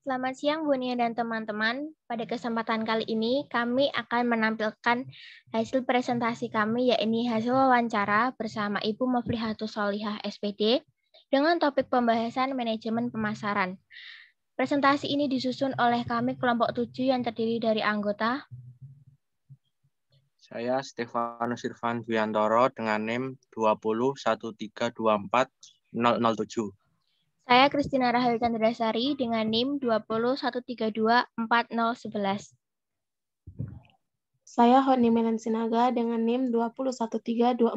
Selamat siang Bu Nia dan teman-teman. Pada kesempatan kali ini kami akan menampilkan hasil presentasi kami, yaitu hasil wawancara bersama Ibu Muflihatus Sholihah SPD dengan topik pembahasan manajemen pemasaran. Presentasi ini disusun oleh kami kelompok 7 yang terdiri dari anggota. Saya Stefanus Irfan Dwiantoro dengan NIM 201324007. Saya Kristina Rahel Chandrasari dengan NIM 201324011. Saya Honi Melan Sinaga dengan NIM 201324013.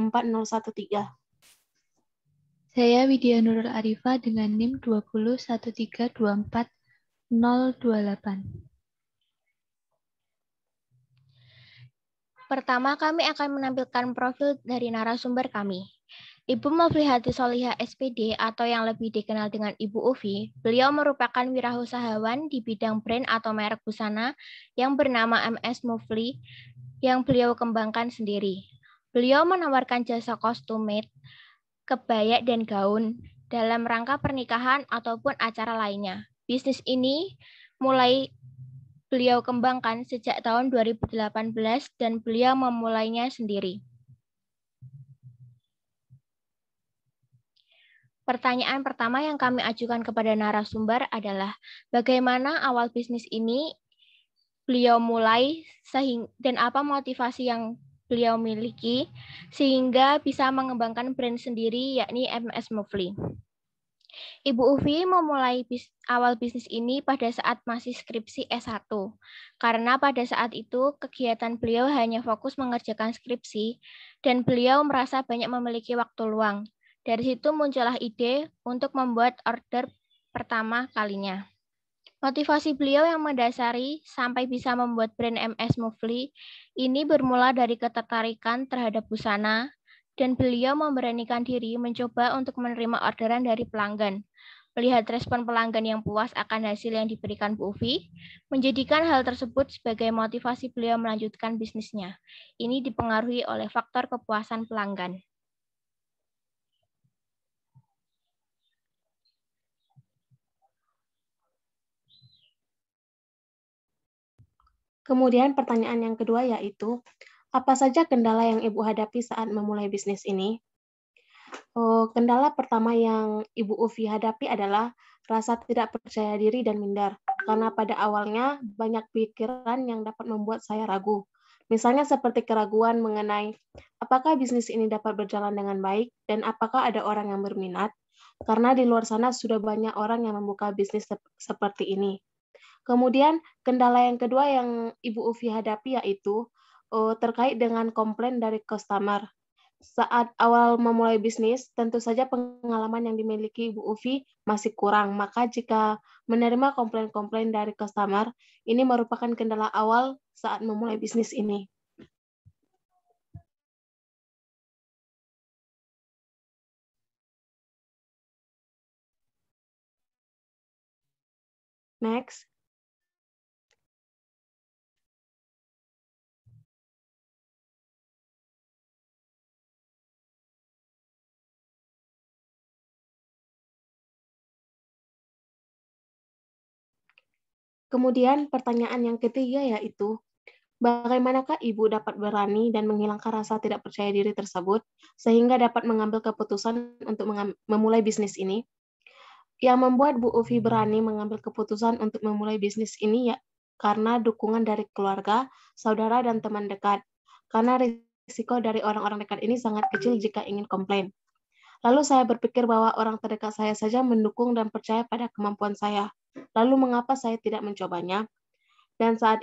Saya Widya Nurul Arifah dengan NIM 201324028. Pertama, kami akan menampilkan profil dari narasumber kami. Ibu Muflihatus Sholihah SPD atau yang lebih dikenal dengan Ibu Ufi, beliau merupakan wirausahawan di bidang brand atau merek busana yang bernama MS Mufli yang beliau kembangkan sendiri. Beliau menawarkan jasa custom made, kebaya dan gaun dalam rangka pernikahan ataupun acara lainnya. Bisnis ini mulai beliau kembangkan sejak tahun 2018 dan beliau memulainya sendiri. Pertanyaan pertama yang kami ajukan kepada narasumber adalah bagaimana awal bisnis ini beliau mulai dan apa motivasi yang beliau miliki sehingga bisa mengembangkan brand sendiri yakni MS Mufli. Ibu Ufi memulai awal bisnis ini pada saat masih skripsi S1 karena pada saat itu kegiatan beliau hanya fokus mengerjakan skripsi dan beliau merasa banyak memiliki waktu luang. Dari situ muncullah ide untuk membuat order pertama kalinya. Motivasi beliau yang mendasari sampai bisa membuat brand MS Mufli ini bermula dari ketertarikan terhadap busana dan beliau memberanikan diri mencoba untuk menerima orderan dari pelanggan. Melihat respon pelanggan yang puas akan hasil yang diberikan Bu Ufi, menjadikan hal tersebut sebagai motivasi beliau melanjutkan bisnisnya. Ini dipengaruhi oleh faktor kepuasan pelanggan. Kemudian pertanyaan yang kedua yaitu, apa saja kendala yang Ibu hadapi saat memulai bisnis ini? Kendala pertama yang Ibu Ufi hadapi adalah rasa tidak percaya diri dan minder, karena pada awalnya banyak pikiran yang dapat membuat saya ragu. Misalnya seperti keraguan mengenai apakah bisnis ini dapat berjalan dengan baik dan apakah ada orang yang berminat, karena di luar sana sudah banyak orang yang membuka bisnis seperti ini. Kemudian kendala yang kedua yang Ibu Ufi hadapi yaitu terkait dengan komplain dari customer. Saat awal memulai bisnis, tentu saja pengalaman yang dimiliki Ibu Ufi masih kurang. Maka jika menerima komplain-komplain dari customer, ini merupakan kendala awal saat memulai bisnis ini. Next. Kemudian pertanyaan yang ketiga yaitu, bagaimanakah Ibu dapat berani dan menghilangkan rasa tidak percaya diri tersebut sehingga dapat mengambil keputusan untuk memulai bisnis ini? Yang membuat Bu Ufi berani mengambil keputusan untuk memulai bisnis ini ya karena dukungan dari keluarga, saudara, dan teman dekat. Karena risiko dari orang-orang dekat ini sangat kecil jika ingin komplain. Lalu saya berpikir bahwa orang terdekat saya saja mendukung dan percaya pada kemampuan saya. Lalu mengapa saya tidak mencobanya? Dan saat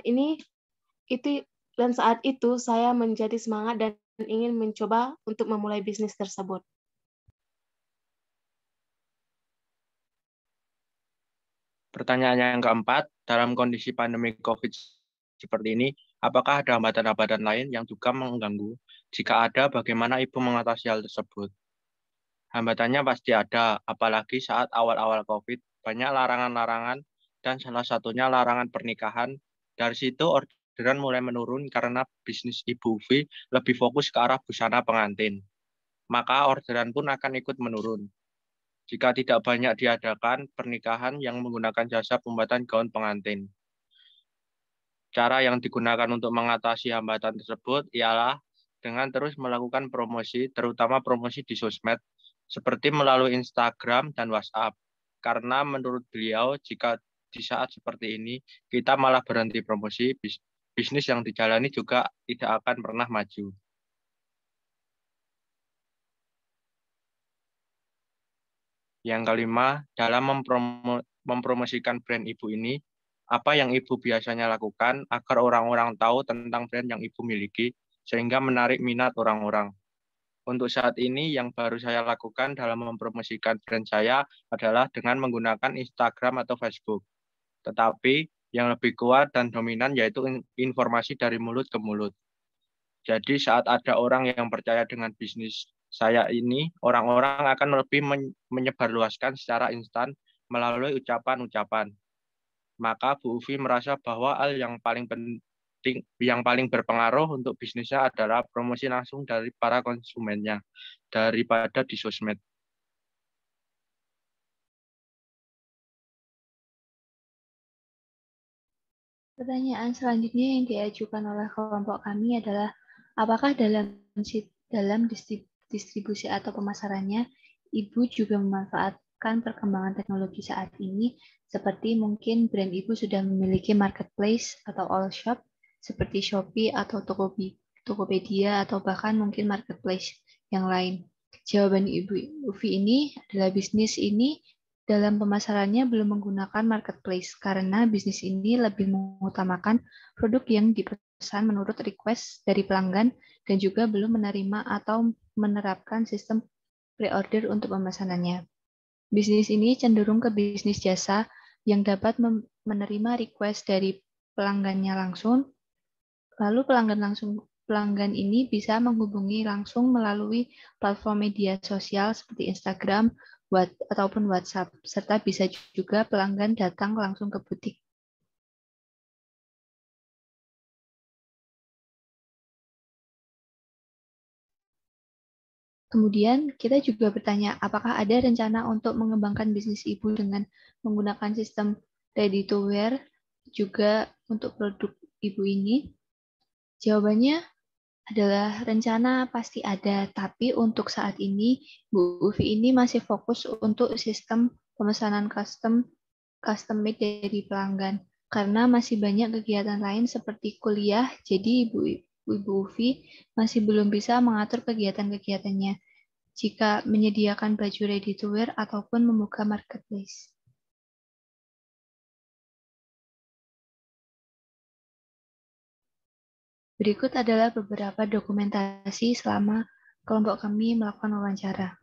itu saya menjadi semangat dan ingin mencoba untuk memulai bisnis tersebut. Pertanyaan yang keempat, dalam kondisi pandemi COVID seperti ini, apakah ada hambatan-hambatan lain yang juga mengganggu? Jika ada, bagaimana Ibu mengatasi hal tersebut? Hambatannya pasti ada, apalagi saat awal-awal COVID, banyak larangan-larangan, dan salah satunya larangan pernikahan. Dari situ orderan mulai menurun karena bisnis Ibu Ufi lebih fokus ke arah busana pengantin. Maka orderan pun akan ikut menurun. jika tidak banyak diadakan pernikahan yang menggunakan jasa pembuatan gaun pengantin. Cara yang digunakan untuk mengatasi hambatan tersebut ialah dengan terus melakukan promosi, terutama promosi di sosmed, seperti melalui Instagram dan WhatsApp. Karena menurut beliau, jika di saat seperti ini, kita malah berhenti promosi, bisnis yang dijalani juga tidak akan pernah maju. Yang kelima, dalam mempromosikan brand Ibu ini, apa yang Ibu biasanya lakukan agar orang-orang tahu tentang brand yang Ibu miliki, sehingga menarik minat orang-orang. Untuk saat ini, yang baru saya lakukan dalam mempromosikan brand saya adalah dengan menggunakan Instagram atau Facebook. Tetapi yang lebih kuat dan dominan yaitu informasi dari mulut ke mulut. Jadi saat ada orang yang percaya dengan bisnis saya ini, orang-orang akan lebih menyebarluaskan secara instan melalui ucapan-ucapan. Maka Bu Ufi merasa bahwa hal yang paling penting, yang paling berpengaruh untuk bisnisnya adalah promosi langsung dari para konsumennya, daripada di sosmed. Pertanyaan selanjutnya yang diajukan oleh kelompok kami adalah, apakah dalam distribusi atau pemasarannya, Ibu juga memanfaatkan perkembangan teknologi saat ini, seperti mungkin brand Ibu sudah memiliki marketplace atau all shop, seperti Shopee atau Tokopedia, atau bahkan mungkin marketplace yang lain. Jawaban Ibu Ufi ini adalah bisnis ini dalam pemasarannya belum menggunakan marketplace karena bisnis ini lebih mengutamakan produk yang dipesan menurut request dari pelanggan dan juga belum menerima atau menerapkan sistem pre-order untuk pemesanannya. Bisnis ini cenderung ke bisnis jasa yang dapat menerima request dari pelanggannya langsung, lalu pelanggan ini bisa menghubungi langsung melalui platform media sosial seperti Instagram, ataupun WhatsApp, serta bisa juga pelanggan datang langsung ke butik. Kemudian, kita juga bertanya, apakah ada rencana untuk mengembangkan bisnis Ibu dengan menggunakan sistem ready to wear juga untuk produk Ibu ini? Jawabannya adalah rencana pasti ada, tapi untuk saat ini, Bu Ufi ini masih fokus untuk sistem pemesanan custom made dari pelanggan. Karena masih banyak kegiatan lain seperti kuliah, jadi Ibu Ufi masih belum bisa mengatur kegiatan-kegiatannya jika menyediakan baju ready to wear ataupun membuka marketplace. Berikut adalah beberapa dokumentasi selama kelompok kami melakukan wawancara.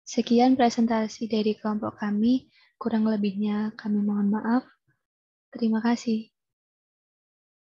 Sekian presentasi dari kelompok kami, kurang lebihnya kami mohon maaf. Terima kasih.